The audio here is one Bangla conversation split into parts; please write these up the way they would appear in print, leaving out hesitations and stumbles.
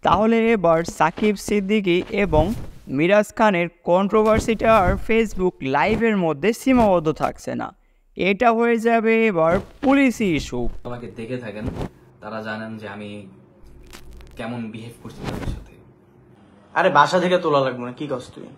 তাহলে এবার সাকিব সিদ্দিকী এবং মিরাজ খানের কন্ট্রোভার্সিটা আর ফেসবুক লাইভের মধ্যে সীমাবদ্ধ থাকছে না, এটা হয়ে যাবে এবার পুলিশি ইস্যু। আমাকে দেখে থাকেন, তারা জানেন যে আমি কেমন বিহেভ করছি তাদের সাথে। আরে বাসা থেকে তোলা লাগবে না, কি কস তুই?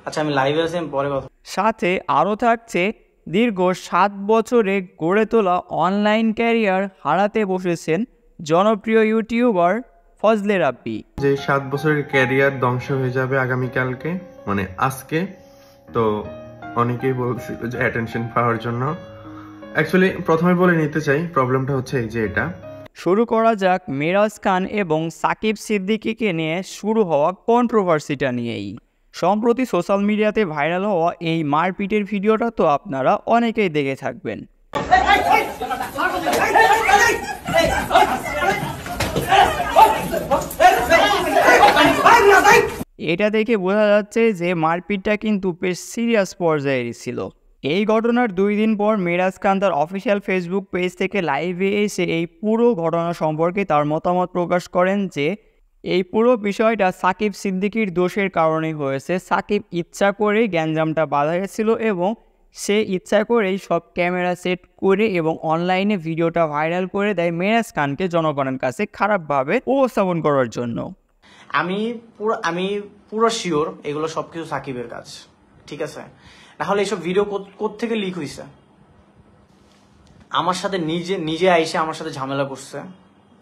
আচ্ছা আমি লাইভে আছি, আমি পরে কথা। সাথে আরও থাকছে দীর্ঘ 7 বছরে গড়ে তোলা অনলাইন ক্যারিয়ার হারাতে বসেছেন জনপ্রিয় ইউটিউবার ফজলে রাব্বি। যে 7 বছরের ক্যারিয়ার ধ্বংস হয়ে যাবে আগামীকালকে, মানে আজকে। তো অনেকেই বলছিল যে অ্যাটেনশন পাওয়ার জন্য। অ্যাকচুয়ালি প্রথমে বলে নিতে চাই, প্রবলেমটা হচ্ছে এই যে এটা। শুরু করা যাক মিরাজ খান এবং সাকিব সিদ্দিকীকে নিয়ে শুরু হওয়া কন্ট্রোভার্সিটা নিয়েই। সম্প্রতি সোশ্যাল মিডিয়াতে ভাইরাল হওয়া এই মারপিটের ভিডিওটা তো আপনারা অনেকেই দেখে থাকবেন। এটা দেখে বোঝা যাচ্ছে যে মারপিটটা কিন্তু বেশ সিরিয়াস পর্যায়েরই ছিল। এই ঘটনার 2 দিন পর মিরাজ খান তার অফিসিয়াল ফেসবুক পেজ থেকে লাইভে এসে এই পুরো ঘটনা সম্পর্কে তার মতামত প্রকাশ করেন যে এই পুরো বিষয়টা সাকিব সিদ্দিকীর দোষের কারণে হয়েছে। সাকিব ইচ্ছা করেই গ্যাঞ্জামটা বাঁধাইছিল এবং সে ইচ্ছা করেই সব ক্যামেরা সেট করে এবং অনলাইনে ভিডিওটা ভাইরাল করে দেয় মিরাজ খানকে জনগণের কাছে খারাপভাবে উপস্থাপন করার জন্য। আমি পুরো শিওর এগুলো সবকিছু সাকিবের কাজ, ঠিক আছে? না হলে এইসব ভিডিও কোত্থেকে লিক হয়েছে? আমার সাথে নিজে আইসে আমার সাথে ঝামেলা করছে,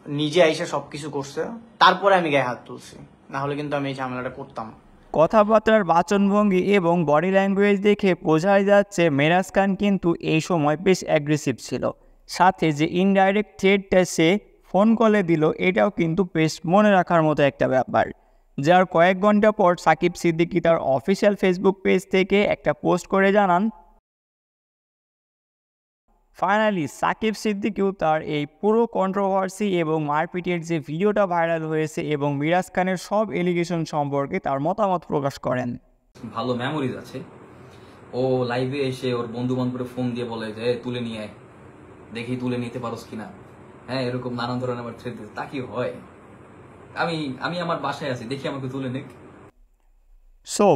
নিজে আইসে সবকিছু করছে, তারপরে আমি গায়ে হাত তুলছি। না হলে কিন্তু আমি এই ঝামেলাটা করতাম। কথাবার্তার বাচনভঙ্গি এবং বডি ল্যাঙ্গুয়েজ দেখে বোঝাই যাচ্ছে মিরাজ খান কিন্তু এই সময় বেশ অ্যাগ্রেসিভ ছিল। সাথে যে ইনডাইরেক্ট থ্রেটটা সে ফোন কলে দিল, এটাও কিন্তু বেশ মনে রাখার মতো একটা ব্যাপার। যার কয়েক ঘন্টা পর সাকিব সিদ্দিকী তার অফিসিয়াল ফেসবুক পেজ থেকে একটা পোস্ট করে জানান, ফাইনালি সাকিব সিদ্দিকীও তার এই পুরো কন্ট্রোভার্সি এবং মারপিটের যে ভিডিওটা ভাইরাল হয়েছে এবং মিরাজ খানের সব এলিগেশন সম্পর্কে তার মতামত প্রকাশ করেন। ভালো মেমোরিজ আছে। ও লাইভে এসে ওর বন্ধু বান্ধবকে ফোন দিয়ে বলে যে তুলে নিয়ে আয়, দেখি তুলে নিতে পারোস কিনা। হ্যাঁ, এরকম নানান ধরনের আমার থ্রেড দিতে, তা কি হয়? আমি আমার বাসায় আছি, দেখি আমাকে তুলে নিক। সো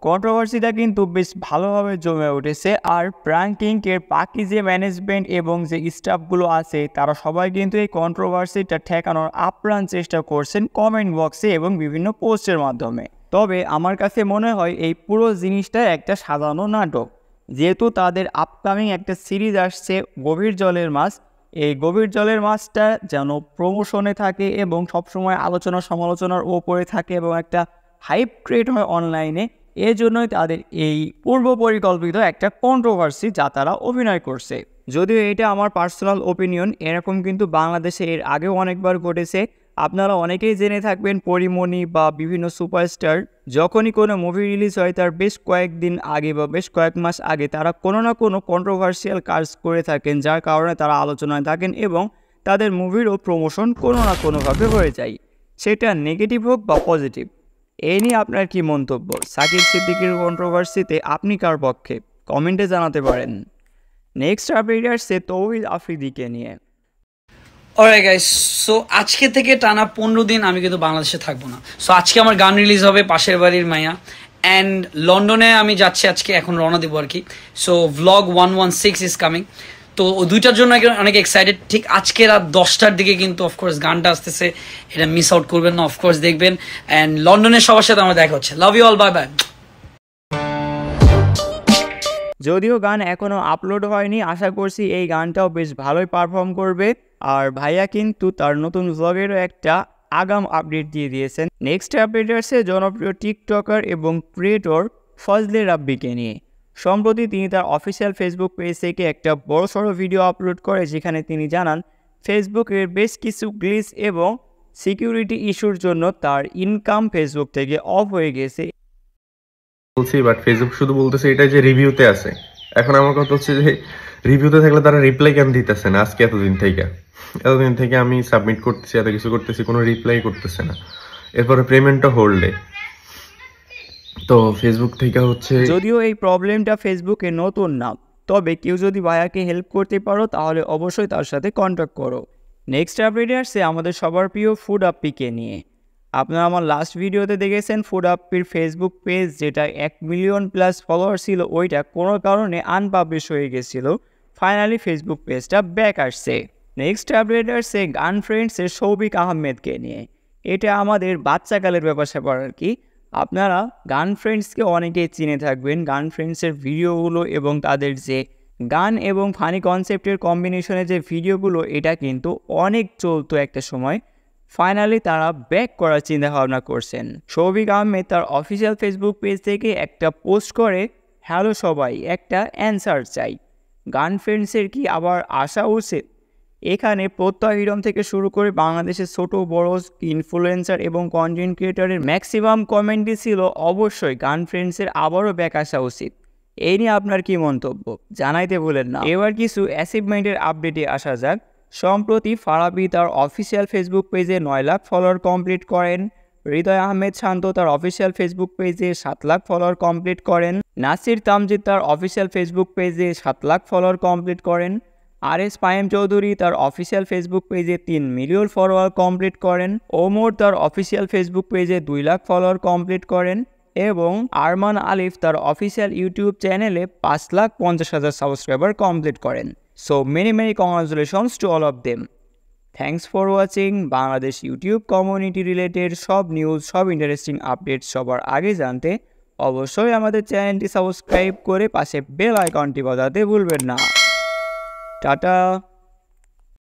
কন্ট্রোভার্সিটা কিন্তু বেশ ভালোভাবে জমে উঠেছে। আর প্রাঙ্কিংয়ের বাকি যে ম্যানেজমেন্ট এবং যে স্টাফগুলো আছে তারা সবাই কিন্তু এই কন্ট্রোভার্সিটা ঠেকানোর আপ্রাণ চেষ্টা করছেন কমেন্ট বক্সে এবং বিভিন্ন পোস্টের মাধ্যমে। তবে আমার কাছে মনে হয় এই পুরো জিনিসটা একটা সাজানো নাটক। যেহেতু তাদের আপকামিং একটা সিরিজ আসছে গভীর জলের মাছ, এই গভীর জলের মাছটা যেন প্রমোশনে থাকে এবং সবসময় আলোচনা সমালোচনার ওপরে থাকে এবং একটা হাইপ ক্রিয়েট হয় অনলাইনে, এর জন্যই তাদের এই পূর্ব পরিকল্পিত একটা কন্ট্রোভার্সি যা তারা অভিনয় করছে। যদিও এটা আমার পার্সোনাল ওপিনিয়ন, এরকম কিন্তু বাংলাদেশে এর আগেও অনেকবার ঘটেছে। আপনারা অনেকেই জেনে থাকবেন পরিমণি বা বিভিন্ন সুপারস্টার যখনই কোনো মুভি রিলিজ হয় তার বেশ কয়েকদিন আগে বা বেশ কয়েক মাস আগে তারা কোনো না কোনো কন্ট্রোভার্সিয়াল কাজ করে থাকেন, যার কারণে তারা আলোচনায় থাকেন এবং তাদের মুভিরও প্রমোশন কোনো না কোনোভাবে হয়ে যায়, সেটা নেগেটিভ হোক বা পজিটিভ। এই নিয়ে আপনার কি মন্তব্য? সাকিব সিদ্দিকীর কন্ট্রোভার্সিতে আপনি কার পক্ষে? কমেন্টে জানাতে পারেন। নেক্সট আপডেট আসছে তৌহিদ আফ্রিদিকে নিয়ে। অলরাইট গাইস, সো আজকে থেকে টানা 15 দিন আমি কিন্তু বাংলাদেশে থাকবো না। সো আজকে আমার গান রিলিজ হবে পাশের বাড়ির মাইয়া, অ্যান্ড লন্ডনে আমি যাচ্ছি আজকে, এখন রওনা দেবো আর কি। So vlog 116 is coming. তো দুইটার জন্য অনেক এক্সাইটেড। ঠিক আজকে রাত 10টার দিকে কিন্তু অফকোর্স গানটা আসতেছে, এটা মিস আউট করবেন না, অফকোর্স দেখবেন। অ্যান্ড লন্ডনের সবার সাথে আমার দেখা হচ্ছে। Love you all, bye bye. যদিও গান এখনও আপলোড হয়নি, আশা করছি এই গানটাও বেশ ভালোই পারফর্ম করবে। আর ভাইয়া কিন্তু তার নতুন ভ্লগেরও একটা আগাম আপডেট দিয়ে দিয়েছেন। নেক্সট আপডেট আসছে জনপ্রিয় টিকটকার এবং ক্রিয়েটর ফজলে রাব্বিকে নিয়ে। সম্প্রতি তিনি তার অফিসিয়াল ফেসবুক পেজ থেকে একটা বড়সড় ভিডিও আপলোড করে, যেখানে তিনি জানান ফেসবুকের বেশ কিছু গ্লিচ এবং সিকিউরিটি ইস্যুর জন্য তার ইনকাম ফেসবুক থেকে অফ হয়ে গেছে। বলছি বাট ফেসবুক শুধু বলতেছে এটা যে রিভিউতে আছে। এখন আমার কথা হচ্ছে যে রিভিউতে থাকলে তারা রিপ্লাই কেন দিতেছে না? আজকে এতদিন থেকে আমি সাবমিট করতেছি, এত কিছু করতেছি, কোনো রিপ্লাই করতেছে না। এরপরে পেমেন্টটা হোল্ডে। তো ফেসবুক থেকে হচ্ছে, যদিও এই প্রবলেমটা ফেসবুকে নতুন না, তবে কেউ যদি ভাইয়াকে হেল্প করতে পারো তাহলে অবশ্যই তার সাথে কন্ট্যাক্ট করো। নেক্সট আপডেটে আসছে আমাদের সবার প্রিয় ফুড আপ্পিকে নিয়ে। আপনারা আমার লাস্ট ভিডিওতে দেখেছেন ফুড আপ্পির ফেসবুক পেজ যেটা 1 মিলিয়ন প্লাস ফলোয়ার ছিল, ওইটা কোনো কারণে আনপাবলিশ হয়ে গেছিল। ফাইনালি ফেসবুক পেজটা ব্যাক আসছে। নেক্সট আপডেট আসছে গানফ্রেন্ডসের সৌভিক আহমেদকে নিয়ে। এটা আমাদের বাচ্চাকালের ব্যাপার স্যাপার আর কি। আপনারা গানফ্রেন্ডসকে অনেকেই চিনে থাকবেন, গানফ্রেন্ডসের ভিডিওগুলো এবং তাদের যে গান এবং ফানি কনসেপ্টের কম্বিনেশনে যে ভিডিওগুলো, এটা কিন্তু অনেক চলতো একটা সময়। ফাইনালি তারা ব্যাক করার চিন্তা ভাবনা করছেন। সৌভিক আহমেদ তার অফিসিয়াল ফেসবুক পেজ থেকে একটা পোস্ট করে, হ্যালো সবাই, একটা অ্যান্সার চাই, গানফ্রেন্ডসের কি আবার আসা উচিত? এখানে প্রত্যয় হিরম থেকে শুরু করে বাংলাদেশের ছোট বড় ইনফ্লুয়েন্সার এবং কন্টেন্ট ক্রিয়েটরের ম্যাক্সিমাম কমেন্টই ছিল অবশ্যই গানফ্রেন্ডসের আবারও ব্যাক আসা উচিত। এই নিয়ে আপনার কি মন্তব্য জানাইতে ভুলেন না। এবার কিছু অ্যাচিভমেন্টের আপডেটে আসা যাক। সম্প্রতি ফারাবি তার অফিসিয়াল ফেসবুক পেজে 9 লাখ ফলোয়ার কমপ্লিট করেন। হৃদয় আহমেদ শান্ত তার অফিসিয়াল ফেসবুক পেজে 7 লাখ ফলোয়ার কমপ্লিট করেন। নাসির তামজিদ তার অফিসিয়াল ফেসবুক পেজে 7 লাখ ফলোয়ার কমপ্লিট করেন। আরএস পায়েম চৌধুরী তার অফিসিয়াল ফেসবুক পেজে 3 মিলিয়ন ফলোয়ার কমপ্লিট করেন। ওমর তার অফিসিয়াল ফেসবুক পেজে 2 লাখ ফলোয়ার কমপ্লিট করেন এবং আরমান আলিফ তার অফিসিয়াল ইউটিউব চ্যানেলে 5,50,000 সাবস্ক্রাইবার কমপ্লিট করেন। So many congratulations to all of them. Thanks for watching. Bangladesh YouTube community related সব নিউজ, সব ইন্টারেস্টিং আপডেট সবার আগে জানতে অবশ্যই আমাদের চ্যানেলটি সাবস্ক্রাইব করে পাশে বেল আইকনটি বাজাতে ভুলবেন না। টাটা।